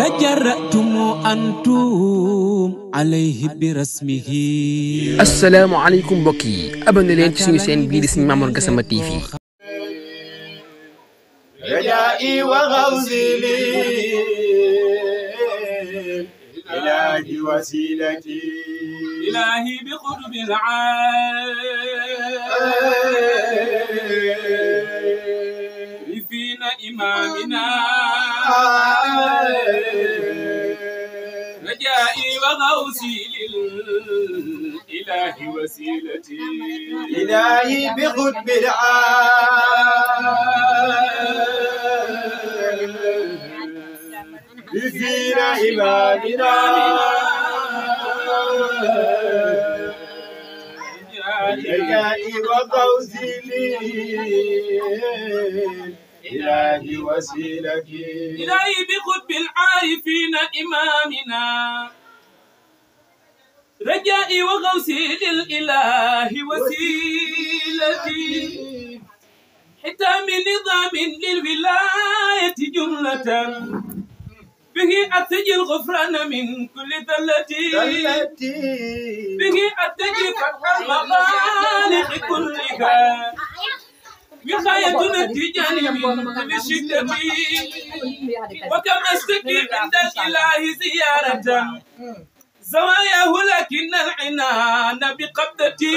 تجرأتم أنتم عليه برسمه. السلام عليكم بكي أبن لين تسمي سين بيد اسمي مامور قسمة تيفي. رجائي وغوزي لي إلهي وسيلتي إلهي بقرب فينا إمامنا رجائي وغوصي للإله وسيلتي إلهي بقرب فينا إمامنا رجائي وغوصي لي إلهي وسيلتي إلهي بقرب العارفين إمامنا رجائي وغوصي للإله وسيلتي حتام نظام للولاية جملة به أتجي الغفران من كل ذلتي به أتجي فتح المخالق كلها وقاية التجاني من كل شدتي وكم أشتكي عند الإله زيارة زواياه لكن العنان بقبضتي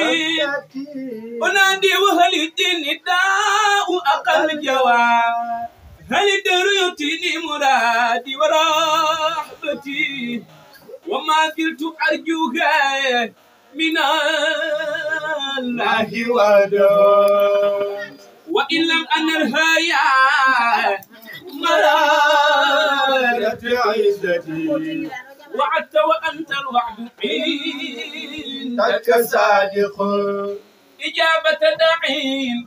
أنادي وهل الدين داء أقل جواب هل الدر يؤتيني مرادي ورحبتي وما زلت أرجوها من الله وإن لم أنرها يا مرارة عزتي وعدت وأنت الوعد عندك صادق إجابة داعين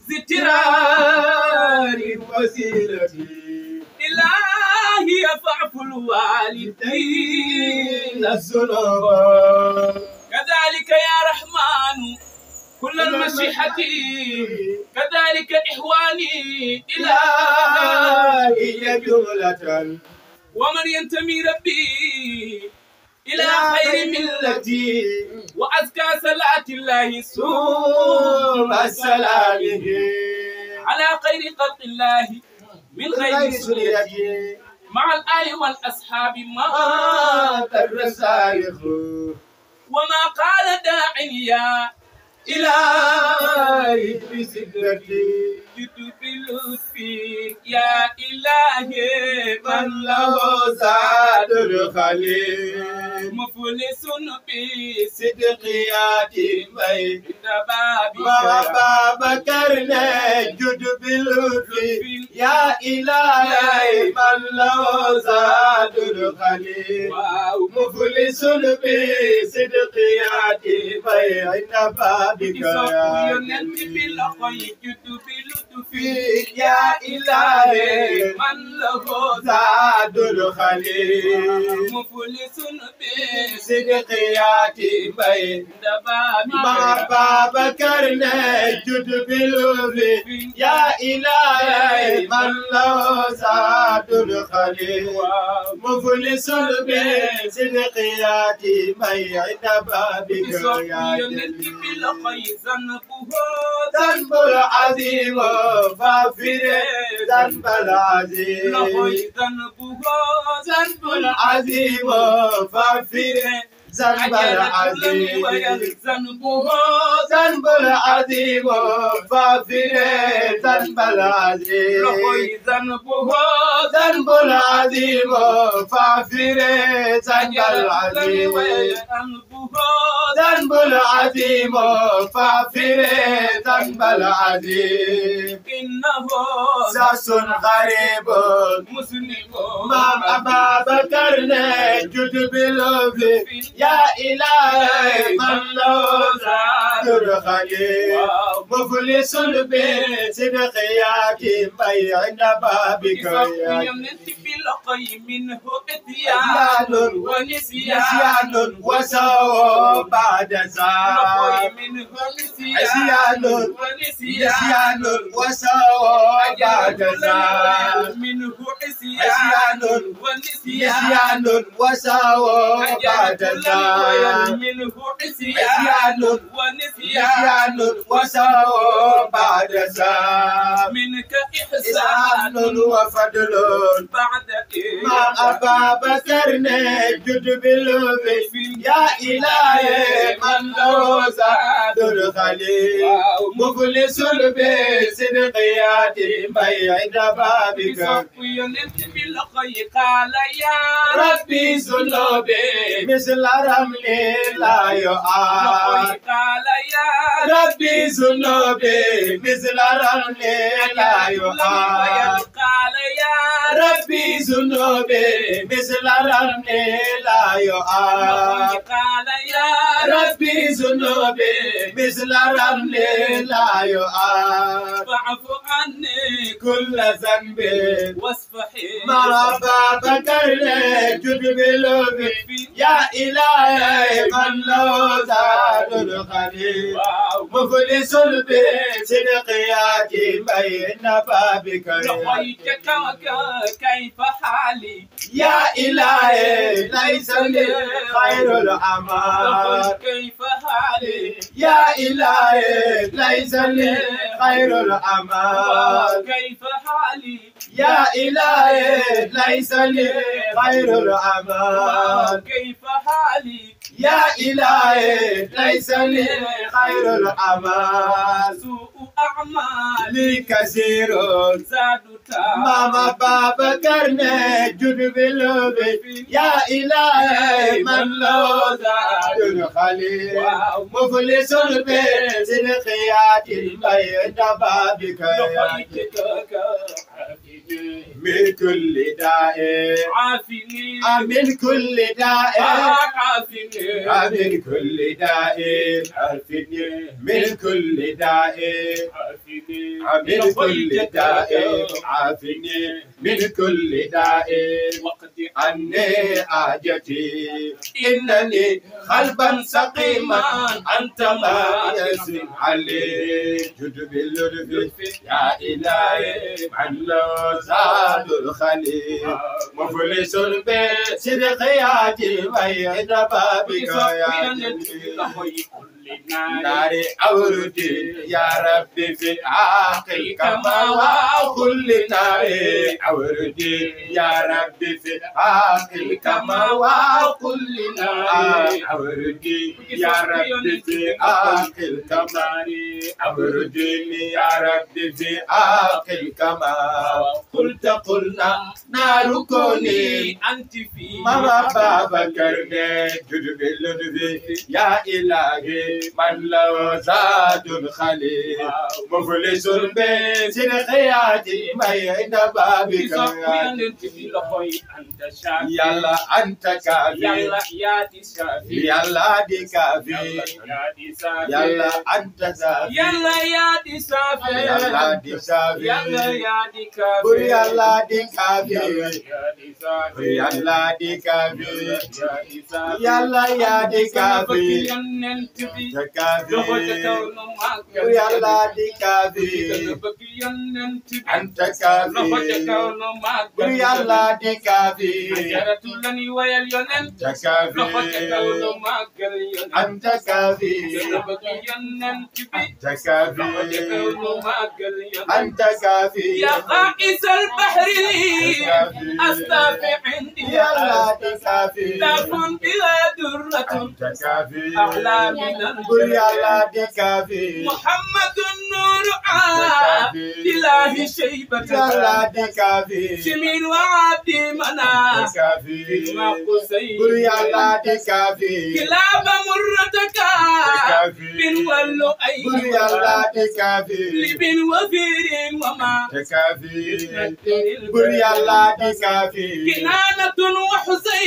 سترار وسيلتي إلهي فاعف الوالدين الذنوب كذلك يا رحمن كل المشيحة كذلك إخواني إلهي جملة ومن ينتمي ربي إلى خير ملتي وأزكى صلاة الله ثم سلامه على خير خلق الله من غير سنيتي مع الآل والأصحاب ما الرسائل وما قال داع يا إلهي بسدرتي جد بلطفي يا إلهي من له زاد الخليل مفلس بصدق صدقياتي بيت بابك بابا بكرنا جد باللطف يا إلهي من له زاد الخليل مفلس بصدقياتي بيت بابك يا إلهي من له زاد الخليل مفلس صدقياتي بيت بابا بكرنا جد باللطف يا إلهي من له زاد الخليل مفلس بصدقياتي بيت بابك يا ذنب العظيم فاغفر ذنب العظيم ذنب العظيم فاغفر ذنب العظيم ذنب العظيم فاغفر ذنب العظيم ذنب العظيم فاغفر ذنب العظيم ذنب العظيم فاغفر ذنب العظيم إنه ساس غريب مسلم مام أبا بكر جد باللطف يا إلهي من له زاد الخليل مفلس بصدقياتي بين بابك يا بالقي منه إتيان ونسيان وسوى بعد زمان منه عصيان ونسيان وسوى بعد زمان منه عصيان ونسيان وسوى بعد زمان منه عصيان ونسيان وسوى بعد زمان منك إحسان إحسان وفضل بعد ما أبا بكر نجد بالوفي يا إلهي من لو زاد الخليل مفلس بصدقيات بيد بابك قال يا ربي ذنوبي مثل رمل لا يعاد قال يا ربي ذنوبي مثل رمل لا يعاد قال يا ربي ذنوبي مثل رمل لا يعاد قال يا ربي ذنوبي مثل رمل لا يعاد فاعف عني كل ذنب واصفحي ما بكر جد بلوبي يا إلهي من لو زاد الخليل مفلس بصدقيات بين بابك لقيتك كيف حالي يا إلهي ليس لي خير الأعمال كيف حالي يا إلهي ليس لي خير الأعمال كيف حالي يا إلهي ليس لي خير الأعمال كيف حالي يا إلهي ليس لي خير الأعمال سوء أعمالي لي كثير زادتا ماما بابا كرنا جد بالوبي يا إلهي من لو زاد الخليل مفلس بصدقيات بين بابك من كل داء عافني من كل داء عافني من كل داء عافني من كل داء عافني من كل داء عافني من كل داء وقد عني حاجتي إنني قلبا سقيما أنت ما يسم علي جد باللطف يا إلهي من لو زاد الخليل مفلس بصدقياتي بين بابك يا ناري أوردي يا ربي في عاقل كما وكل ناري أوردي يا ربي في عاقل كما وكل ناري أوردي يا ربي في عاقل كما أوردي يا ربي في عاقل كما قلنا نار كوني أنت في ماما بابا كرني جد باللطف يا إلهي من لو زاد الخليل مفلس بصدقياتي بين بابك يلا أنت كافي يلا دي كافي يلا أنت سافي يلا يا دي سافي يلا دي سافي يلا يا دي كافي يلا دي كافي يلا دي كافي يلا يا دي كافي كافي يلا دي كافي أنت كافي يلا دي كافي أنت كافي أنت كافي أنت كافي أنت كافي يا قائس البحر أستافي عندي يلا دي كافي تكن بها درة أنت كافي أحلى من يلا دي كافي محمد النور إله شيبة يلا دي كافي شمين وعبد مناس كافي ما قصي يلا دي كافي كلاب مرتك بن ولو أي يلا دي كافي لبن وفير وما كافي يلا دي كافي كنانة وحسين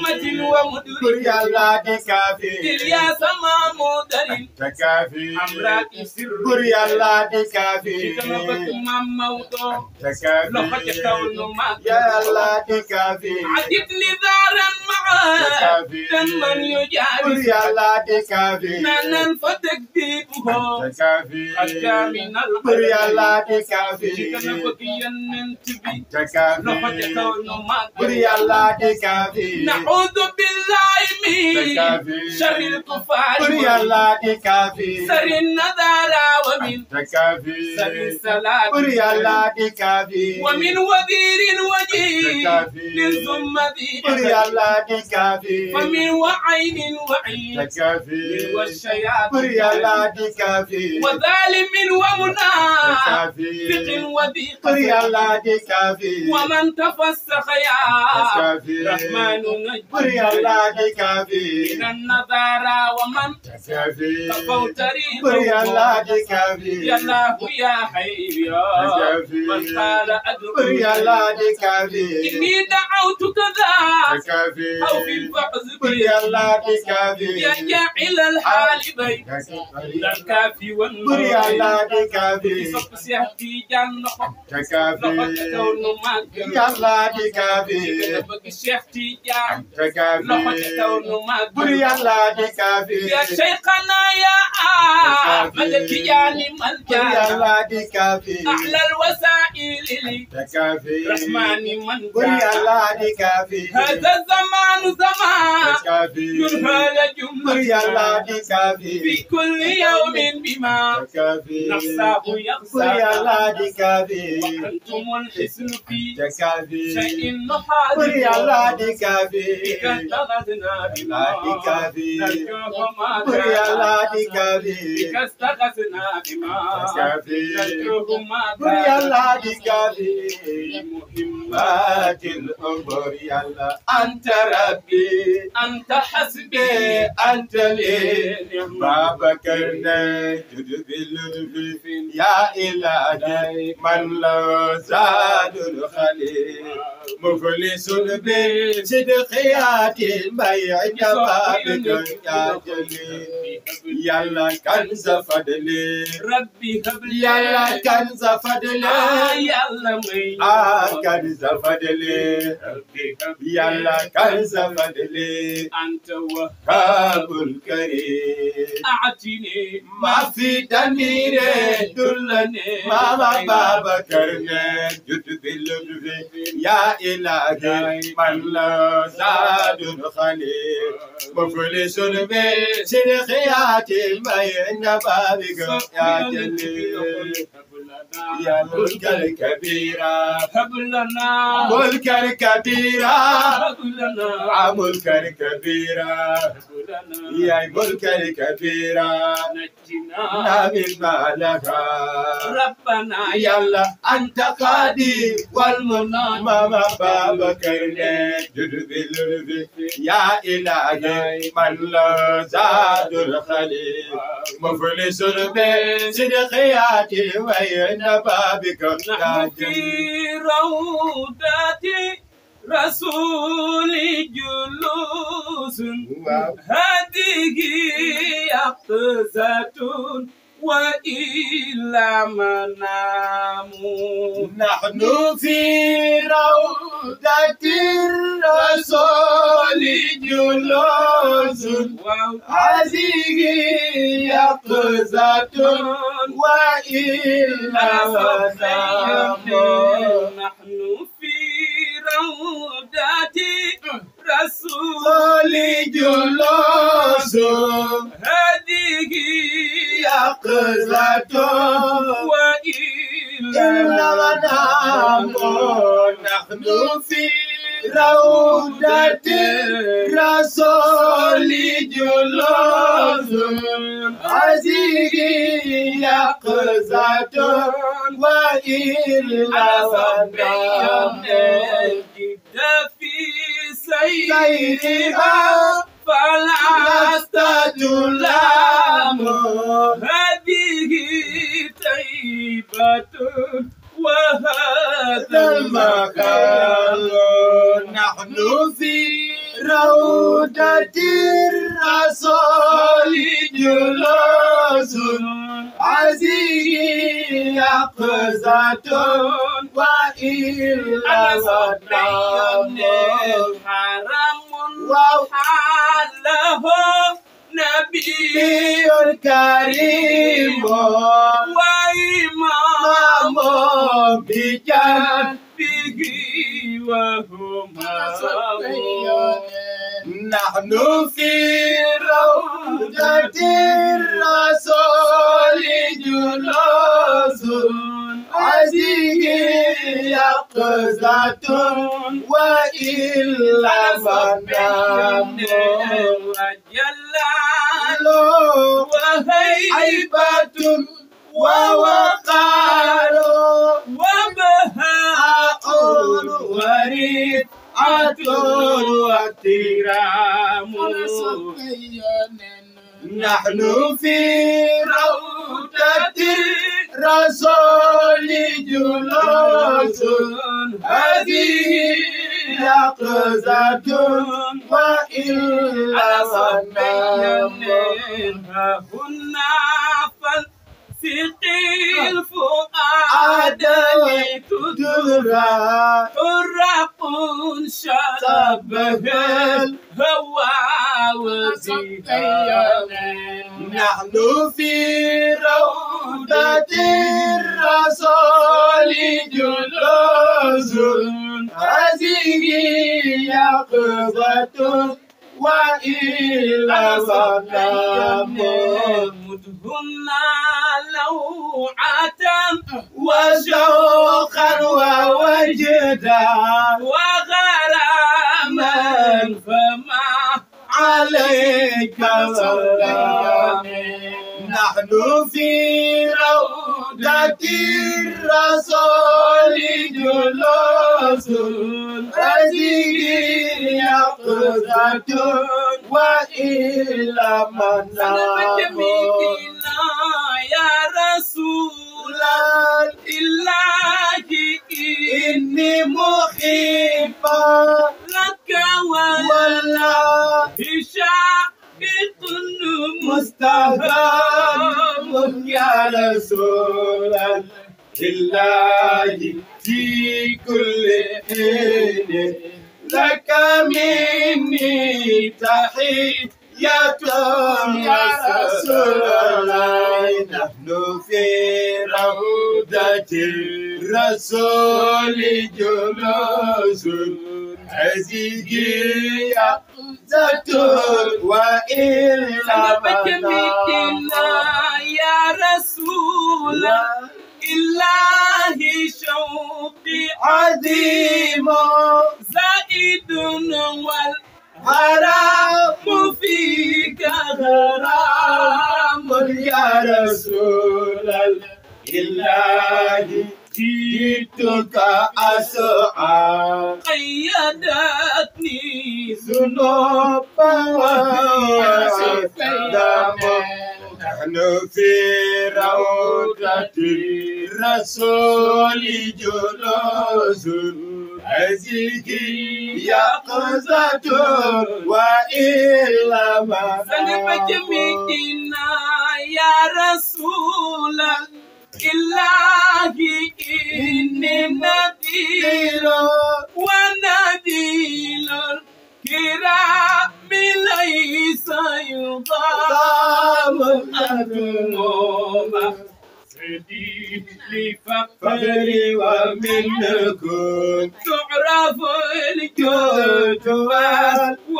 متن ومدرك بريالا دكافي إلياس مامودر تكافي أمراك سر بريالا دكافي كما بكما موتو تكافي لقد كون ما يا الله دكافي عدت لذارا معاه تكافي من يجاري بريالا دكافي نانا فتكذيبه تكافي حتى من القلب بريالا دكافي كما بكيا ننتبي تكافي لقد كون ما بريالا دكافي نعوذ بالله من تكافي شر الكفار بريالا دكافي سر النذار ومن تكافي سر السلام بريالا دكافي ومن وزير وجيه تكافي للثم ذي بريالا دكافي ومن وعين وعين تكافي والشياطين بريالا دكافي وظالم ومنافق تكافي وذيق بريالا دكافي ومن تفسخ يا تكافي رحمن نجي بريالا دكافي من النظار ومن تكافي تفوت بريالا ريقه دكافي يا الله يا حي يا من قال أدعو بريالا دكافي إني دعوتك ذا تكافي أو في الفحز بي بريالا دكافي يا جاعل الحال بين الكافي والنور بريالا دكافي صف سيحتي جنة تكافي لقد كون ما يلا دكافي بك سيحتي جنة تكافي لقد كون ما بريالا دكافي يا شيخنا يا أحمد كياني من كان بريالا دكافي أعلى الوسائل لي تكافي رحمن من كان بريالا دكافي هذا الزمان زمان تكافي ينهال جملة بريالا دكافي في كل يوم بما تكافي نفسه يخسر بريالا دكافي وأنتم الحسن في تكافي شيء نحاذر بريالا دكافي بك اتخذنا بما دكافي نرجوه ما بريالا كان دكافي بك استغثنا بما تكافي نرجوه ما كان بريالا دكافي مهمات مات الأمور يلا أنت ربي أنت حسبي أنت لي ما بكرنا جد باللطف يا إلهي من لو زاد الخليل مخلص بصدقيات البيع جبابك يا جليل يلا كنز فضلي ربي هب لي يلا كنز فضلي يلا مي كنز فضلي يلا كنز فضلي أنت وهاب الكريم أعطني ما في دمير دلني ماما بابا كرنا جد باللطف يا إلهي من لا زاد الخليل مفلس بسرخيات المين بابك يا جليل يا ملك الكبيرة هب لنا ملك الكبيرة هب لنا ملك الكبيرة هب لنا يا ملك الكبيرة نجنا من مالها ربنا يلا أنت قادي والمنى ماما بابا كرنا جد باللطف يا إلهي من لا زاد الخليل مفلس بصدقيات وين بابك يا نحن في جليل روضة رسول جلوس هذه يقظة وإلا منام نحن في روضة الرسول جلوس هذه يقظة وإلا منام نحن في روضة رسول رسول جلوس هذه يقظة وإلا منام نحن في روضة الرسول جلوس هذه يقظة وإلا منام في سيرها فلا تلام هذه طيبة وهذا المكان نحن في روضة الرسول جلوس هذه يقظة وإلا الحرم وحاله نبي كريم وإمام بجنبه وهما نحن في روضة الرسول جلوس هذه يقظة وإلا منام وجلال وهيبة ووقار وبهاء ورفعة واحترام نحن في روضة الرسول جلوس هذه يقظة وإلا منام هنا فالسقي الفؤاد لتدرى حرق شربه الهوى وزيها نحن في روضة الرسول جلوس هذه يقظة وإلا منام مدهنا لوعة وشوقا ووجدا وغراما فما عليك سلام نحن في روضة الرسول جلوس هذه يقظة وإلا منام يا رسول الله إني محبا لك والله شاقق مستهام يا رسول الله في كل حين لك مني تحية يا رسول الله نحن في روضة الرسول جلوس هذه يقظة وإلا منام يا رسول الله شوقي عظيم زائد حرام فيك غرام يا رسول الله جئتك أسعى قيدتني ذنوب وأقدام نحن في روضة الرسول جلوس هذه يقظة وإلا منام يا رسول الله إني نذير ونذير الكرام ليس يضام الأذنوب لفقري ومنكم تعرف الجود والوفاء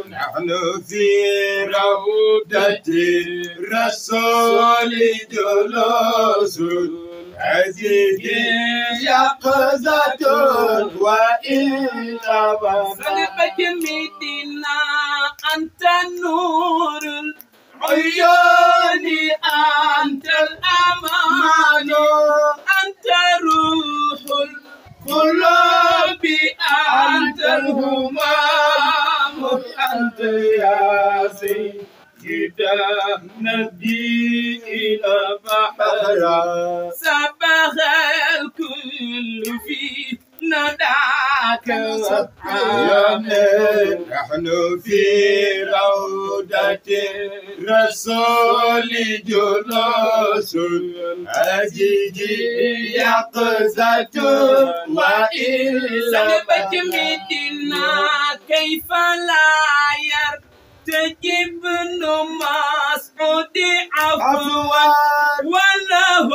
نحن في روضة الرسول جلوس هذه يقظة وإلا منام أنت النور عيوني أنت الأمان أنت روح القلوب أنت الهمام أنت يا سيد نبي إلى بحر سبغ الكل في نداك نحن في روضة رسول جلوس أجيج يقظة وإلا سلبت مدينة كيف لا يرتجب مسعود عفوا وله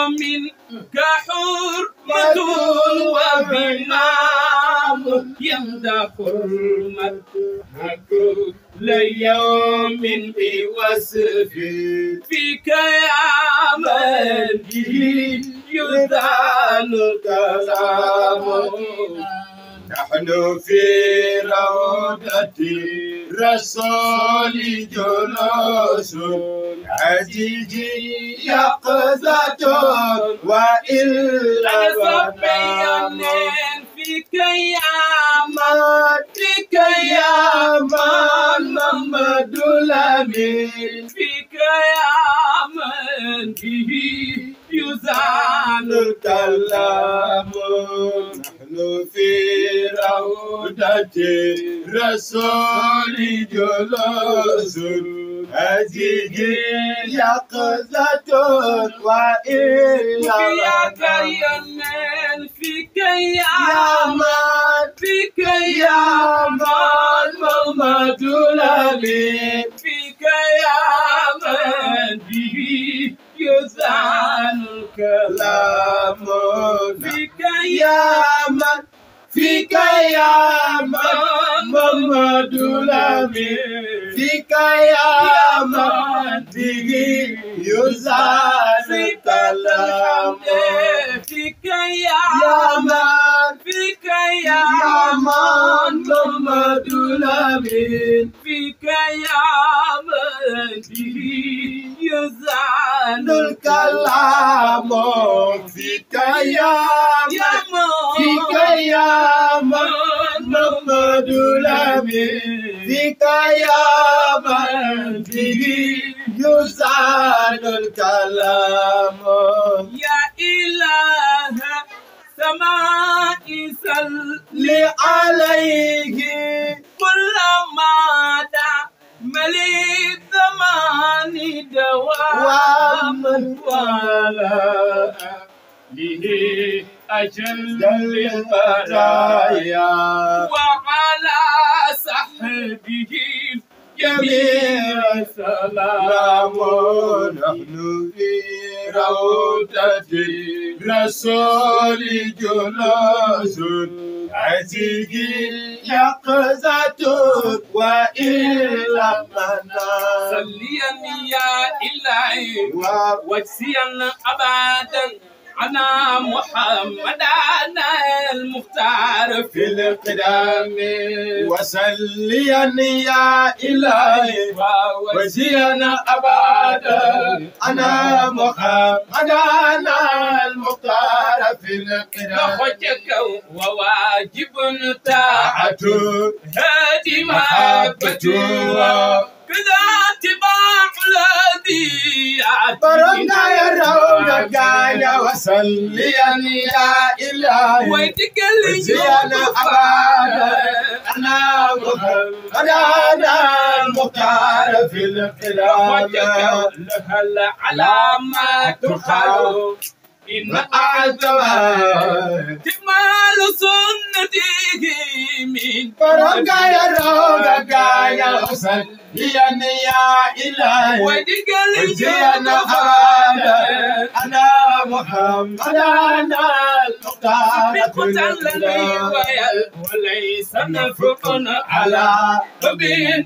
منك حرمة وبنام يمدح حرمتك كل يوم بوصف فيك يا من به يذان الكلام نحن في روضة رسول جلوس أجيج يقظة وإلا بنام فيك يا فيك يا من محمد الأمين فيك يا من به يزال الكلام نحن في روضة رسول جلوس أجيج يقظة وإلا يا كريم فيك يا من فيك يا من محمد الأمين فيك يا من به يزال الكلام فيك يا من فيك يا محمد الأمين فيك يا من به يزال الكلام فيك يا من فيك يا من محمد الأمين فيك يا من به يزال الكلام فيك يا فيك يا محمد الأمين فيك يا من به يزال الكلام يا إله سماء صل عليه كل مدى مليك زمان دوام ولا به أجل البرايا وعلى صحبه جميع سلام نحن في روضة رسول جلوس أجيج يقظة وإلا منام صليا يا إلهي واجزيا أبدا أنا محمد أنا المختار في القدام وسليا يا إلهي وزينا أبدا أنا محمد أنا المختار في القدام لخوتك وواجب طاعة هادي محبته كذا اتباع الذي برنا يا روضك يا وسليا يا إلهي ويتكلم وزينا أبدا أنا محمد أنا المختار في القدام لها العلامات خلو إن أعتمد تكمل سنته من برنا يا روضك يا وسليا يا إلهي ويتكلم وزينا أبدا أنا محمد أنا المختار في القدام وليس نفق على حب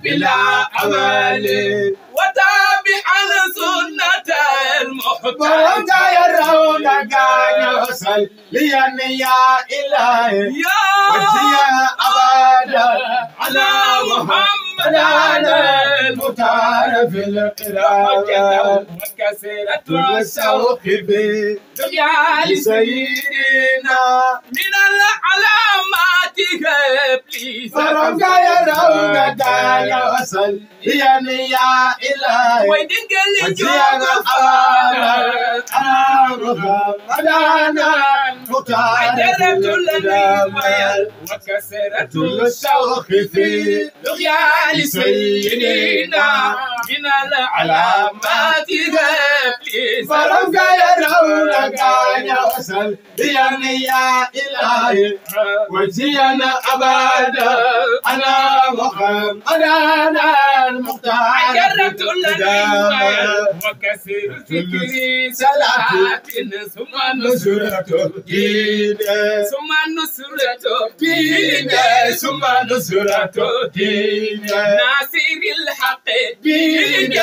بلا أمل وتابعا سنة المحتاج برنا يا روضك يا وسليا يا إلهي يا وجيا أبدا على محمد أنا المختار في القدام وكسرت والسوق في رجال سيدنا من العلامات إبليس برنا يا روضك يا وسليا يا إلهي ويدقل وجيا أبدا أنا محمد أنا المختار وكسرة الشوق في لغيان سيدنا من العلامات غيب فرمك يرونك يا وصل يعني يا إلهي وجينا أبدا أنا محمد أنا المختار جربت الأنبياء وكسر فكري صلاة ثم نصرة الدين ثم نصرة الدين ثم نصرة الدين ناصر الحق دين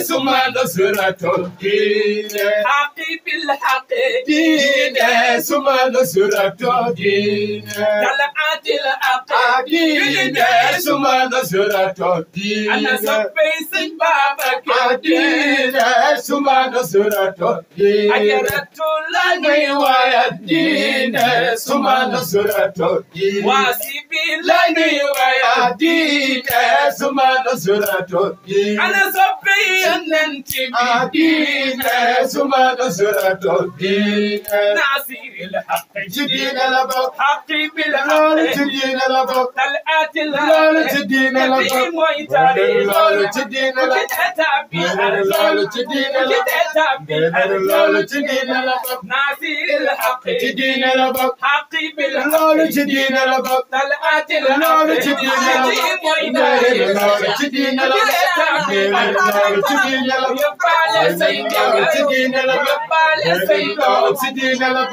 ثم نصرة الدين حقي بالحق دين ثم نصرة الدين طلعت الحق دين ثم نصرة الدين أنا صبي بابك دين ثم نصرة الدين أجرت لني الدين ثم نصرة الدين واسبي لني الدين ثم نصرة الدين أنا صبي أنتي الدين ثم نصرة الدين ناصر الحق جدين لبق حقي بالحق جدين لبق طلعت لول الحق جدين لبق لول جدين لبق لول جدين لبق لول جدين لبق ناصر الحق جدين لبق حقي بالحق لول جدين لبق طلعت لول الحق جدين لبق لول جدين لبق لول جدين لبق يبال سيدنا جدين لبق يبال سيدنا لول جدين لبق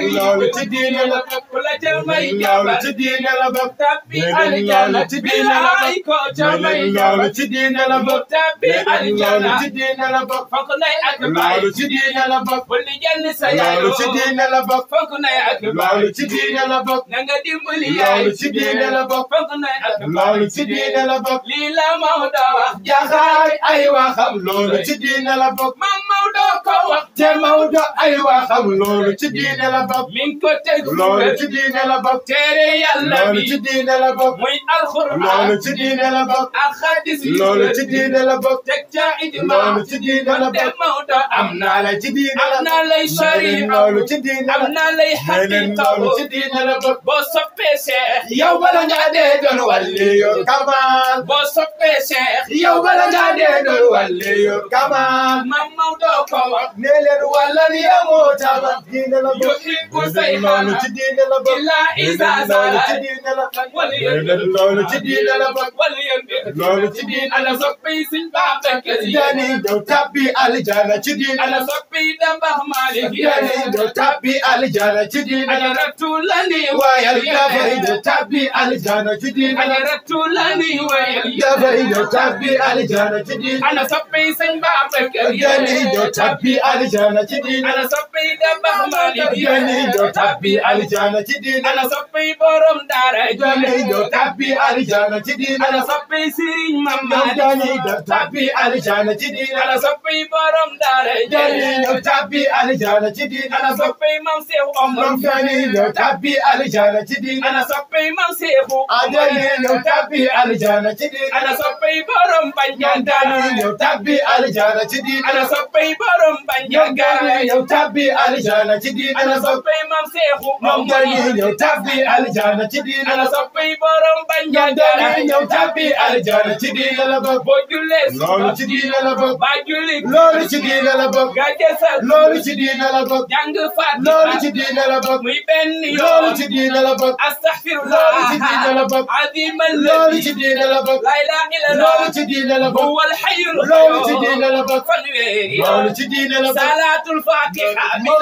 لول جدين لبق كل جمعي لول جدين لبق تبي الجنة بلايكو جمعي لول جدين لبق تبي الجنة لول جدين لبق فكنا لول أكبر جدين لبق واللي جن سيارو لول جدين لبق فكنا أكبر لول جدين لبق نعدي مليا لول جدين لبق فكنا أكبر لول جدين لبق ليلا مودا jaxaay ay waxam loolu ci diine la bokk mam Maodo ko wax te Maodo ay waxam loolu ci diine la bokk min ko teg loolu ci diine la bokk téere yàlla loolu bi ci diine la bokk muy alxuraan loolu ci diine la bokk ak xadis loolu ci diine la bokk teg ca ijma loolu ci diine la te bokk Maodo am naa la ci diine la am naa lay sharia loolu ci diine am la naa lay leneen xaqiqa loolu ci diine la bokk boo soppee Cheikh yow bala ngaa dee doon wàlli yo kamal boo soppee Cheikh yow bala ngaa dee doon wàlli yo kamal mam Maodo ko wax ne leen wàlla ni amoo tabax diine la bokk yuhibbu sayha loolu ci diine la bokk illa iza loolu ci zara diine la wal yëngu loolu ci diine la bokk wal yëngu loolu ci diine ana soppi Sëñ Babacar Si yani dow tabbi aljana ci diine ana la soppi Dabakh Malick yani dow tabbi aljana ci diine ana la ratulani wayal dafay dow tabbi aljana ci diine ana la ratulani wayal dafay dow tabbi aljana ci diine ana soppi Sëñ Babacar yani dow tabbi aljana ci diine ana soppi Dabakh Malick yani dow tabbi aljana ci diine ana soppi borom daara yani dow tabbi aljana ci diine ana soppi Serigne Mamadi yani dow tabbi aljana ci diine ana soppi borom daara yani dow tabbi aljana ci diine ana soppi Mam Cheikh Omar moom yani dow tabbi aljana ci diine ana soppi Mam Cheikh adani dow tabbi aljana ci diine ana soppi borom Bandiagara Gandani yow tabbi aljana ci diine ana soppi borom Bandiagara Gandani yow tabbi aljana ci diine ana soppi Mam Cheikh moom Gandani yow tabbi aljana ci diine ana soppi borom Bandiagara Gandani yow tabbi aljana ci diine la bokk boo jullee loolu ci diine la bokk ba julli loolu ci diine la bokk nga jësal loolu ci diine la bokk jàng Fatiha loolu ci diine la bokk muy benn loolu yoon ci diine la bokk astaghfirullah loolu ci diine la bokk azim loolu ci diine la bokk la ilaha illallah loolu ci diine la bokk huwa al-hayyul loolu ci diine la bokk fanweeri loolu ci diine la bokk salatul fatiha moo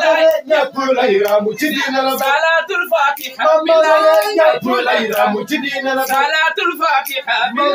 ñëpp lay raamu ci diine la bokk salatul fatiha moo ñëpp lay raamu ci diine la bokk salatul fatiha moo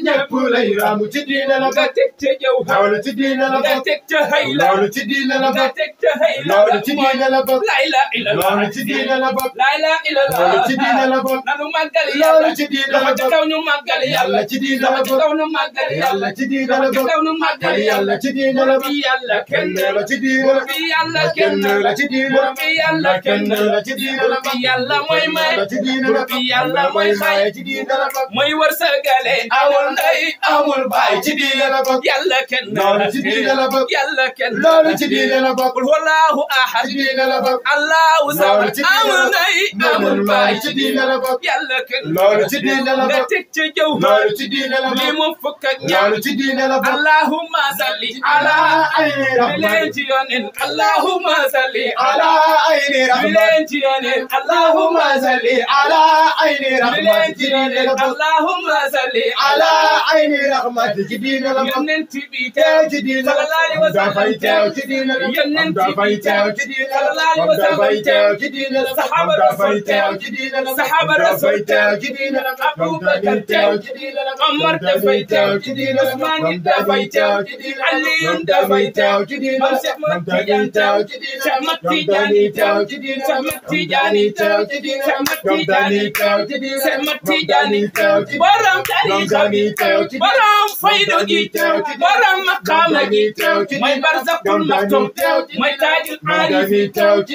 ñëpp lay raamu ci diine la nga bokk teg ca jawhar loolu ci diine la nga bokk teg ca hayla loolu ci diine la nga bokk teg ca hayla loolu ci diine la bokk la ilaha illallah loolu ci diine la bokk la ilaha illallah loolu ci diine la bokk nanu màggal loolu yàlla ci diine la loxo ci bokk kaw ñu màggal yàlla yàlla ci diine la loxo ci bokk kaw ñu màggal yàlla ci diine la loxo ci bokk kaw ñu màggal yàlla ci diine la bokk bi yàlla kenn la ci diine la bi yàlla kenn la ci diine la bi yàlla kenn la ci diine la bi yàlla mooy may la ci diine la bi yàlla mooy xay ci diine la bokk mooy wërsëgale amul ndey amul baay ci diine la bokk yàlla kenn loolu ci diine la bokk yàlla kenn loolu ci diine la bokk qul huwallahu ahad ci diine la bokk allahu samad ci diine la amul ndey amul baay ci diine la bokk yàlla kenn loolu ci diine la nga bokk teg ci jëw loolu ci diine la li bokk mu fukk ak ñaar loolu ci diine la bokk allahumma salli ala ayni bi leen ci yonen allahumma salli ala ayni bi rahmat leen ci yonen allahumma salli ala ayni bi rahmat leen ci ci diine yonen la bokk allahumma salli ala ayni rahmat ci diine la bokk yonent bi teew ci diine la sallallahu alayhi wa sallam dafay teew ci diine la yonent bi dafay teew ci diine la sallallahu alayhi wa sallam dafay teew ci diine la Sahaba dafay Rasul teew ci diine la Sahaba Rasul dafay teew ci diine la Abubakar teew ci diine la Omar dafay teew ci diine la Usmaan dafay teew ci diine la Aliyun dafay teew ci diine Mam la Cheikh Mat Tidiane teew Cheikh Mat Tidiane teew Cheikh Mat Tidiane teew Cheikh Mat Tidiane teew Cheikh Mat Tidiane teew borom tariqa bi borom fayda gi borom maqaama gi mooy barzaqul maktum mooy taajul aarif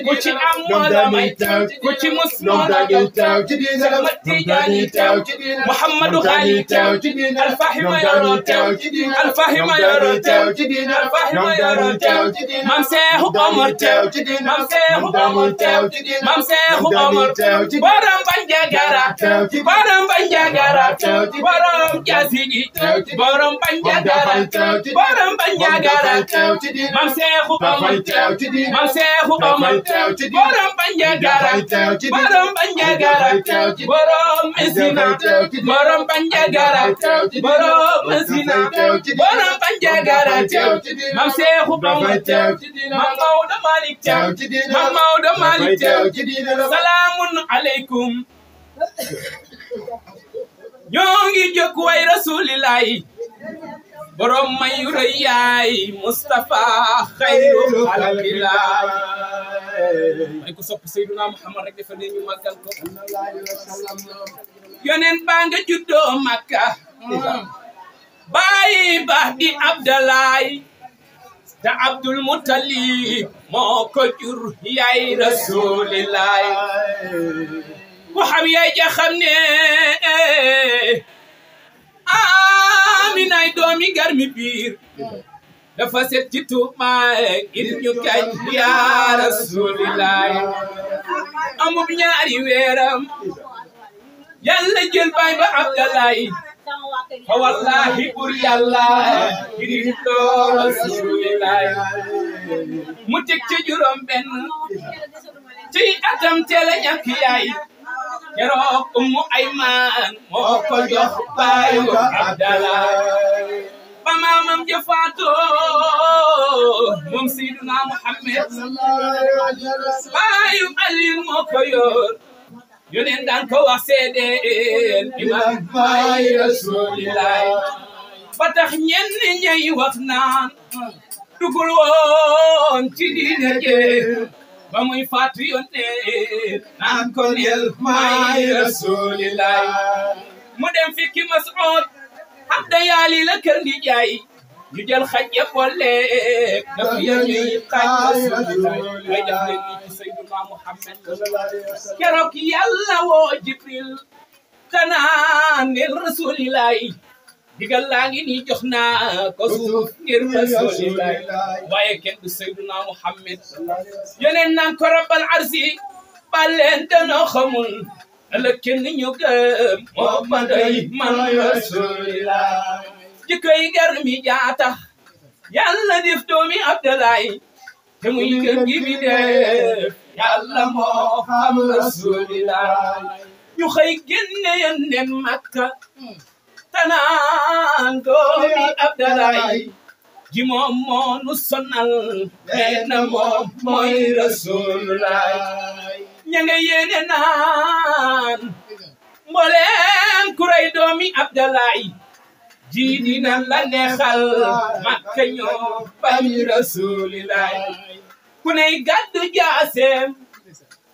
ku ci am moo la may ku ci mus moo la jox Cheikh Mat Tidiane teew Muhammadu Xaali teew Alfahima yoroo teew Alfahima yoroo teew Alfahima yoroo teew Mam Seexu Omar teew Mam Seexu Omar teew Mam Seexu Omar borom Bandiagara borom Bandiagara borom Jasigi borom Bandiagara borom Bandiagara Mam Seexu Omar Mam Seexu Omar borom Bandiagara borom Bandiagara borom Mesina borom Bandiagara borom Mesina borom Bandiagara Mam Seexu Omar Mam Maodo Malick Mam Maodo Malick salaamun aleykum ñoo ngi jokk way rasulillahi borom may rëy yaay Mustafa xayru xalqillaah ay ko sopp Seydina Muhammad rek defa ne ñu màggal ko yoneen baa nga juddoo Makka baay baax di Abdalaay te Abdul Muttalib moo ko jur yaay rasulillahi ku xam yaay ja xam ne Aminay doomi garmi biir dafa set ci tuumaay ngir ñu kañ yaa rasulillahi amub ñaari weeram yàlla jël baay ba Abdalaay fa wallahi bur yàlla ngir doo rasulillahi mu teg ci juróom benn ci atam teela ñàkk yaay keroog Ummu Ayman moo ko jox baayu Abdalaay ba maamam jëfaatoo moom Seydina Muhammad baayu Aliyu moo ko yor yoneen daan ko wax seedeel imam baay rasulillahi ba tax ñenn ñay wax naan dugul woon ci diine jee ba muy faatu yoneen naan ko neel maay rasulillahi mu dem fikki Mas'ud Abda Yaali la kër di jaay ñu jël xaj ya boole daf ya ñuy xaj rasulillahi way def leen ni ci Seydina Muhammad keroog yàlla woo Jibril kanaan neel rasulillahi digal laa ngi nii jox naa ko suuf ngir rasulillahi waaye kenn du Seydina Muhammad yeneen naan ko rabbal arsi baleen danoo xamul ëllëg kenn ñu gëm moo ma doy man rasulillahi jikkoy gar mi jaatax yàlla def doomi Abdalaay te muy gën gi bi def yàlla moo xam rasulillahi ñu xëy génne yónneen Makka tanaan doomi Abdalaay ji moom moo nu sonal nee na moom mooy rasulillahi ña nga yéene naan mbooleem kuray doomi Abdalaay ji dina la neexal Makka ñoo bañ rasulillahi ku ney gàddu jaaseem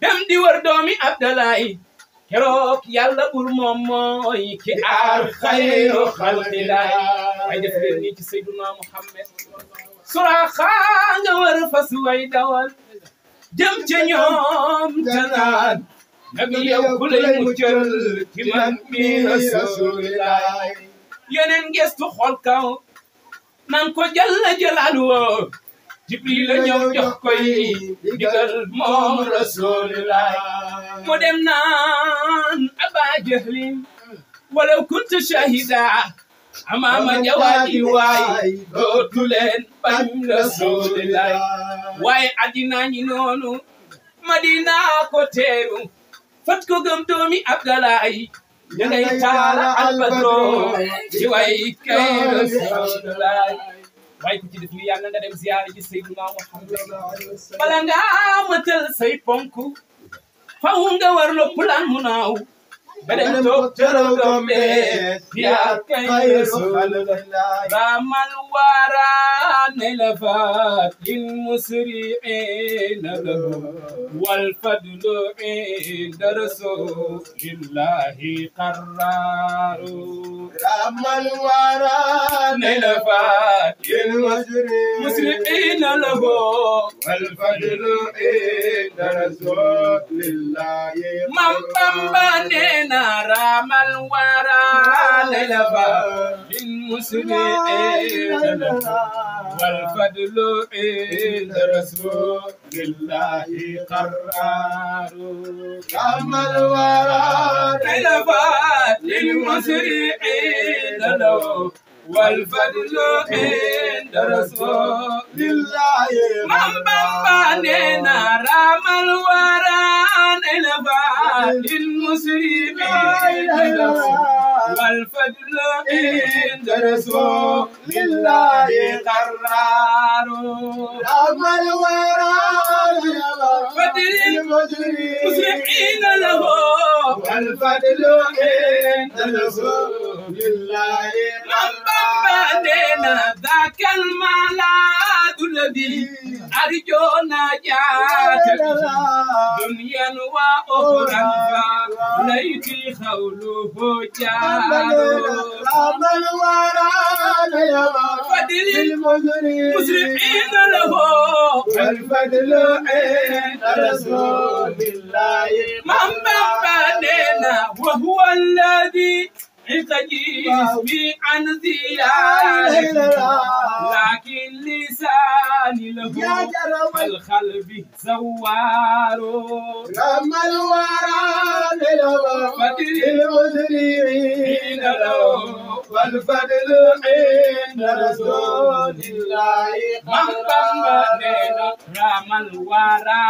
dem di wër doomi Abdalaay keroog yàlla bur moom mooy ki aar xayru xalqillahi ay def leen nii ci Seydina Muhammad Suraaxa nga wër fas way dawal jëm ca ñoom tanaan nabi yow ku lay muccal ci man mi rasulillah yeneen gestu xool kaw nan ko jalla jalaaluhu Jibril la ñëw jox koy digal moom rasulillah mu dem naan Aba Jahlin walaw kunta shahida amaama jawaadi waay dootu leen bañ rasulillah waaye addina ñi noonu Madina ko teeru fat ko gëm doomi Abdalaay ña ngay taala albadro ci way kay rasulillah waaye ku ci def li yàlla nga dem ziyaare ji Seydina Muhammad bala nga matal say ponk faw nga war lo plan mu naaw nga dem toog tëral gombe yaa kay rasulillah ramal wara nayla faat lil musri'ina lahu wal fadlu inda rasulillahi qarraru ramal wara nayla faat lil musri'ina lahu wal fadlu inda rasulillahi mam Bamba nena ramal wara nayla faat lil musri'ina lahu wal fadlu inda rasulillahi qarraru ramal wara nayla faat lil musri'ina lahu wal fadlu inda rasulillahi mam Bamba nena ramal wara nayla faat lil musri'ina lahu wal fadlu inda rasulillahi qarraru ramal wara fadlil musri'ina lahu wal fadlu inda rasulillahi mam Bamba nena dhakal maladu ladhi arjo najata dunyan wa ukhran layti khawluhu jaru ramal wara fadlil musri'ina lahu wal fadlu inda rasulillahi mam Bamba nena wa huwa alladhi جسمي عن زيادة لكن لساني له الخلب زوار رمى الورى فدل المسرعين له والفضل عند رسول الله من بمبنينا رمى الورى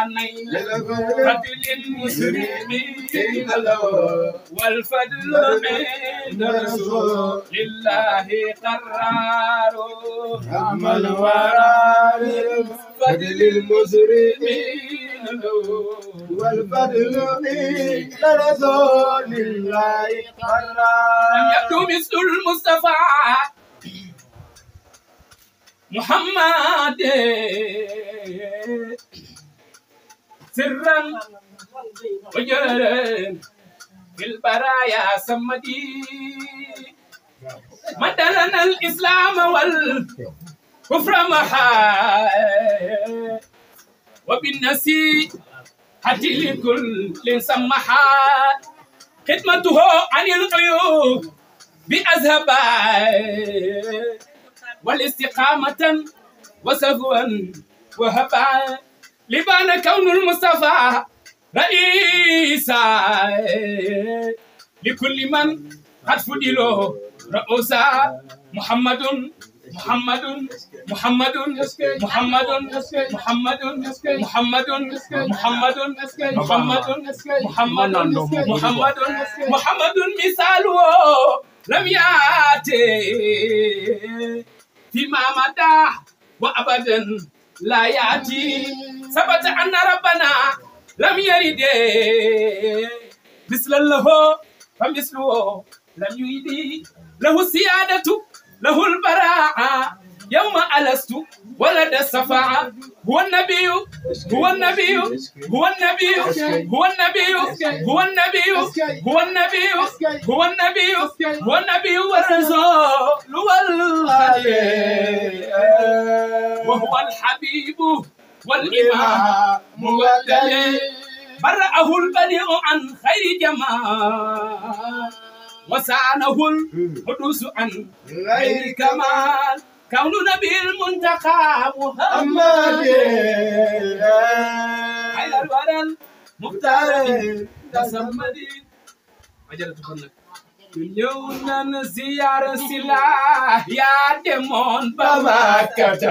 فدل المسرعين له والفضل عند رسول الله قرار رحم الورى للفضل المسرعين والفضل عند رسول الله قرار لم يبدو مثل المصطفى محمد سرا وجهرا في البرايا سمدي مدلنا الإسلام والكفر محا وبالنسي حتى لكل سمحا خدمته عن الغيوب بأذهبا والاستقامة وسهوا وهبا لبان كون المصطفى رئيسا لكل من قد فضله رؤوسا محمد محمد محمد محمد محمد محمد محمد محمد محمد محمد محمد مثاله لم يأتي فيما مدى وأبدا لا يأتي ثبت أن ربنا لم يرد مثل له فمثله لم يرد له السيادة له البراعة يوم ألست ولد الصفاعة هو النبي هو النبي هو النبي هو النبي هو النبي هو النبي هو النبي هو النبي والرسول والخليل وهو الحبيب والإمام والدليل برأه البديع عن خير جمال وسانه الحدوث عن غير كمال كون نبي المنتقى محمد على الورى المختار تسمدي أجل تفضل يونا زيارة سلا يا دمون بمكة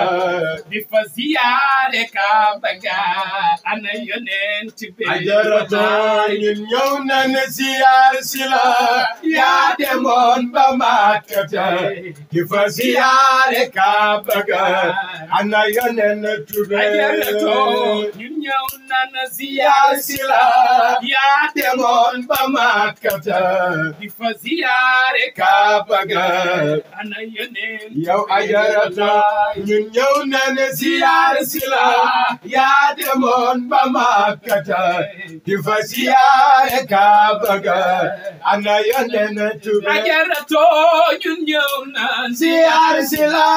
بفزيارة كابجا أنا ينين تبي أجرتا يونا زيارة سلا يا دمون بمكة بفزيارة كابجا أنا ينين تبي أجرتا يونا زيارة سلا يا دمون بمكة ziyaare Kabaga ana yeneen yow ajarata ñun ñëw nañ ziyaare si la yaa demoon ba Makkata di fa ziyaare Kabaga ana yeneen tube ajarato ñun ñëw nañ ziyaare si la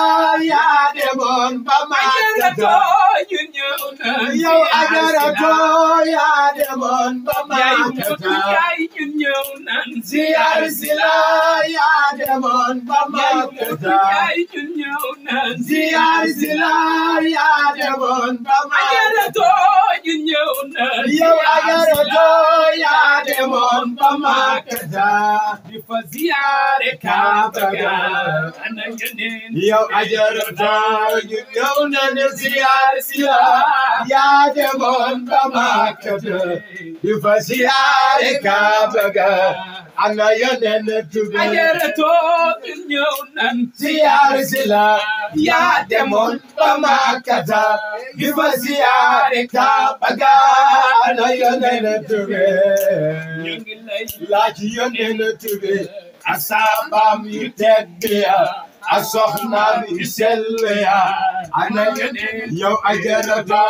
yaa demoon ba Makkata ñun ñëw nañ yow ajarato yaa demoon ba Makkata ñun ñëw nañ ziyaare sila ya demon ba Makkata ziyaar sila ya demon ba Makkata yow ajarato ya demon ba Makkata di fa ziyaare Kaaba ana yeneen yow ajarato ñu ñëw nañ ziyaar sila ya demon ba Makkata di fa ziyaare Kaaba ana yeneen tube ajarato ñun ñëw nañ ziyaare sila yaa demoon ba Makkata di fa ziyaare Kaaba ga ana yeneen tube ñu ngi lay laaj yeneen tube asaabam yu tedd ya ak soxnaam yu sell ya ana yeneen yow ajarata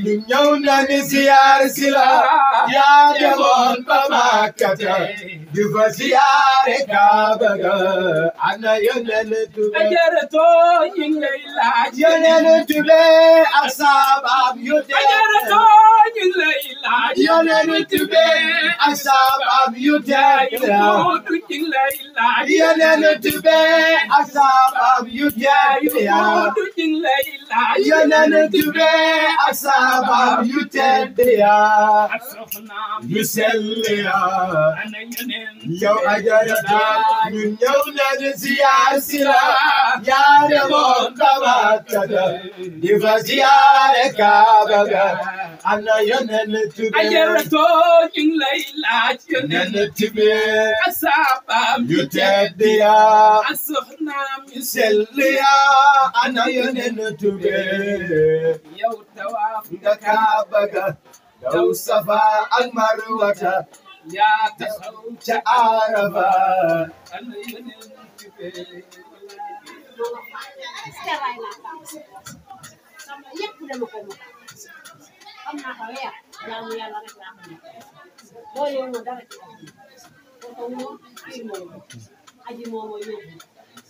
ñu ñëw nañ ziyaare sila yaa demoon ba Makkata di fa ziyaare Kaaba ga ana yeneen tube ajarato ñu ngi lay laaj yeneen tube ak saabam yu tedd ajarato ñu ngi lay laaj yeneen tube ak saabam yu tedd ñu ngi lay laaj yeneen tube ak saabam yu tedd ñu ngi lay laaj yeneen tube ak saabam yu tedd ak soxnaam yu sell ya ana yeneen yow ajarata ñu ñëw nañ ziyaar sila yaa demoon ba Makkata di fa ziyaare Kaaba ga ana yeneen tube ajarato ñu ngi lay laaj yeneen tube ak saabam yu tedd ya ak soxnaam yu sell ya ana yeneen tube yow tawaaf nga Kaaba ga daw Safa ak Marwata yaa taxaw ca Arafa ana yeneen yëpp dama ko mën xam naa ko weer jaamu yàlla rek laa ko nekk boo yëngu dara ci wax ko moom kii moom aji moom mooy yóbbu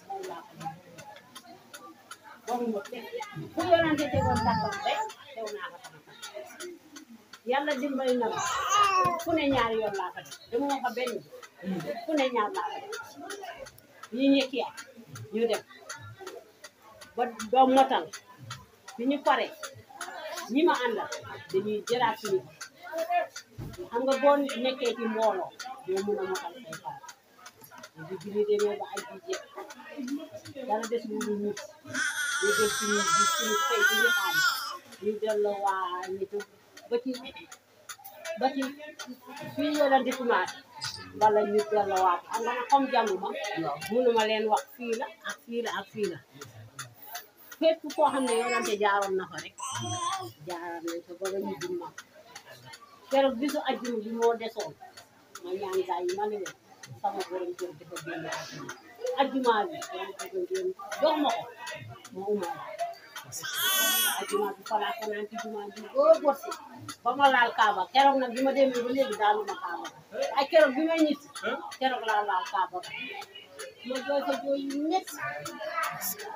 moom laa ko nekk waxuma kenn fu yonante tegoon tàkkam rek tew naa ko yàlla dimbali na ma fu ne ñaari yoon laa ko def dama ko benn fu ne ñaar laa ko def ñi ñekki at ñu dem ba motal bi ñu pare ñi ma àndal dañuy jëlaat suñu xam nga boo nekkee ci mbooloo doo mun a motal say faar di julli demee ba ay bi jeex dara des lu ñu ñu jël suñu fay bi ñu xaar ñu delloo waa ñitu ba ci fii yoo leen di commencé wala ñu delloo waat xam nga nag comme jàmm ma mënuma leen wax fii la ak fii la ak fii la fépp koo xam ne yoonante jaaroon na fa rek jaaroon nañ ko ba nga ñu dund ma keroog bisu ajjuma bi moo desoon ma ñaan gaay yi ma ne leen sama borom kër dafa génn ajjuma bi jox ma ko ma umal ajjuma bi falaa ko naan ci juma bi boo borsi ba ma laal kaaba keroog nag bi ma demee ba léegi daanu ma kaaba ay keroog bi may ñitt keroog laa laal kaaba ma jooy ko jooy yu métti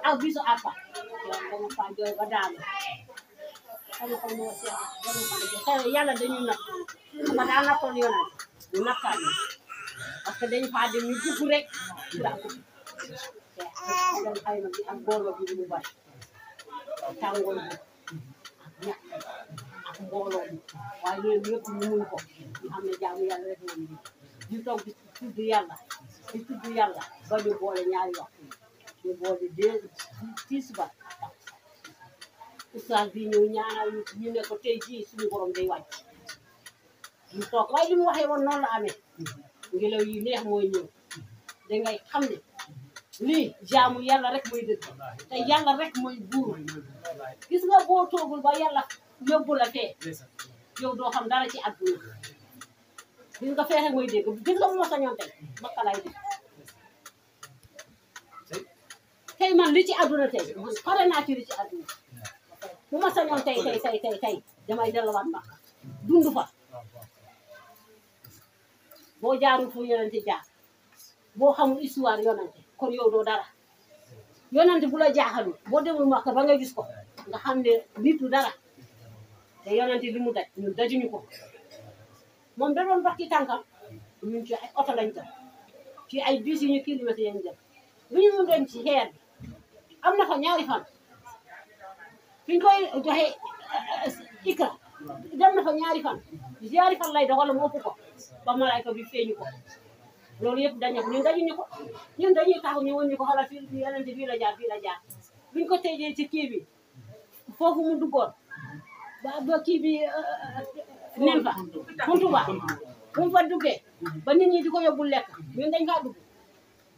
ak bisu appa dama fa jooy ba daanu sama ko moo seet dama fa jooy yàlla dañu natt xam nga daa nappoon yonent ñu nappaat ñu parce que dañu faa dem ñu dugg rek daa ko te xayma bi ak booloo bi ñu bari tàngoor bi ñàkk ak mbooloo bi waaye loolu yëpp ñu mun ko ñu xam ne jaamu yàlla rek moom bi ñu toog di tudd yàlla ba ñu boole ñaari waxtu ñu boole tisbaar oustaz bi ñëw ñaanal ñu ne ko tey jii suñu borom day wàcc ñu toog waaye li mu waxee woon noonu la amee ngelaw yi neex mooy ñëw dangay xam ne lii jaamu yàlla rek mooy dëgg te yàlla rek mooy buur gis nga boo toogul ba yàlla yóbbu la fee yow doo xam dara ci àdduna gis nga fexe mooy dégg gis nga bu ma sañoon tey makka lay dégg tey man li ci àdduna tey pare naa ci li ci àdduna bu ma sañoon tey damay delluwaat makka dund fa boo jaarul fu yonente jaar boo xamul histoire yonente kon yow doo dara yonente bu la jaaxalul boo demul makka ba nga gis ko nga xam ne nitu dara te yonente li mu daj ñun dajuñu ko moom da doon dox ci tànkam ñun ci ay oto lañ dem ci ay bis yi ñu kilomètres yi ñu dem bu ñu mun dem ci xeer bi am na fa ñaari fan fi ñu koy joxe ikra dem na fa ñaari fan lay doxal mu ëpp ko ba malayka bi feeñu ko loolu yëpp dañu ñun dajuñu ko ñun dañuy taxaw ñu woon ñu ko xoolal fii yonente fii la jaar buñ ko tëjee ci kii bi foofu mu duggoon ba kii bi nen fa buntu ba bu mu fa duggee ba nit ñi di ko yóbbul lekk ñun dañ kaa dugg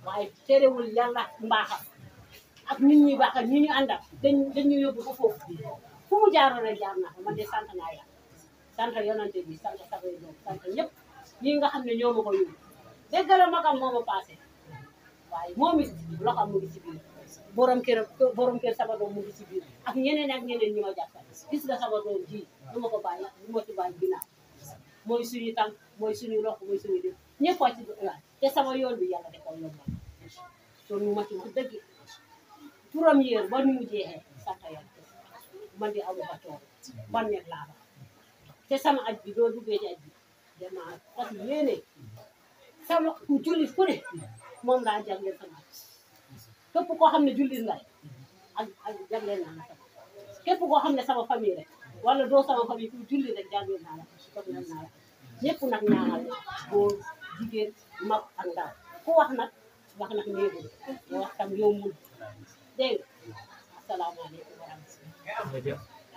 waaye terewul yàlla mbaaxam ak nit ñi baaxal ñi ñu àndal dañ ñu yóbbu ko foofu fu mu jaaroon rek jaar na ko man de sant naa yàlla sant yonante bi sant sabay doom sant ñëpp ñi nga xam ne ñoo ma ko yóbbu dégg la magam moo ma passé waaye moom it loxam mu ngi ci biir borom kër sama doom mu ngi ci biir ak ñeneen ñi ma jàppal gis nga sama doom ji du ma ko bàyyi du ma ci bàyyi ginnaaw mooy suñu tànk mooy suñu loxo mooy suñu def ñëpp a ci waay te sama yoon bi yàlla da ko yombal son mu ma ci wax dëgg première ba nu mu jeexee sant yàlla man di awu ba toog ban nekk laa ba te sama aj bi doo duggee ci aj bi dama fas yéene sama ku jullit ku ne moom laa jagleel sama képp koo xam ne jullit nga ak jagleel naa la sama képp koo xam ne sama famille rek wala doo sama famille ku jullit rek jagleel naa la jagleel naa la ñëpp nag ñaanal góor jigéen mag ak ndaw ku wax nag néegul nga wax tam yombul dégg nga asalaamaaleykum wa rahmatulah.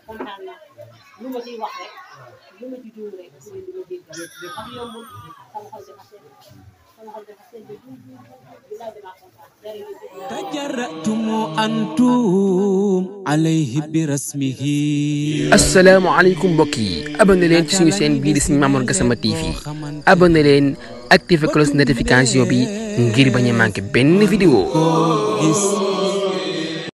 kontaan na lu ma ciy wax rek lu ma ci juum rek su lu ma dégg ak yombul sama xol dafa sedd bilaay dama kontaan تجرأتم أنتم عليه برسمه. assalaamu aleykum mbokk yi abonné leen ci suñu chaîne bii di Serigne Mamour Gassama TV abonné leen activé cloche notification bi ngir bañ a manqué benn vidéo.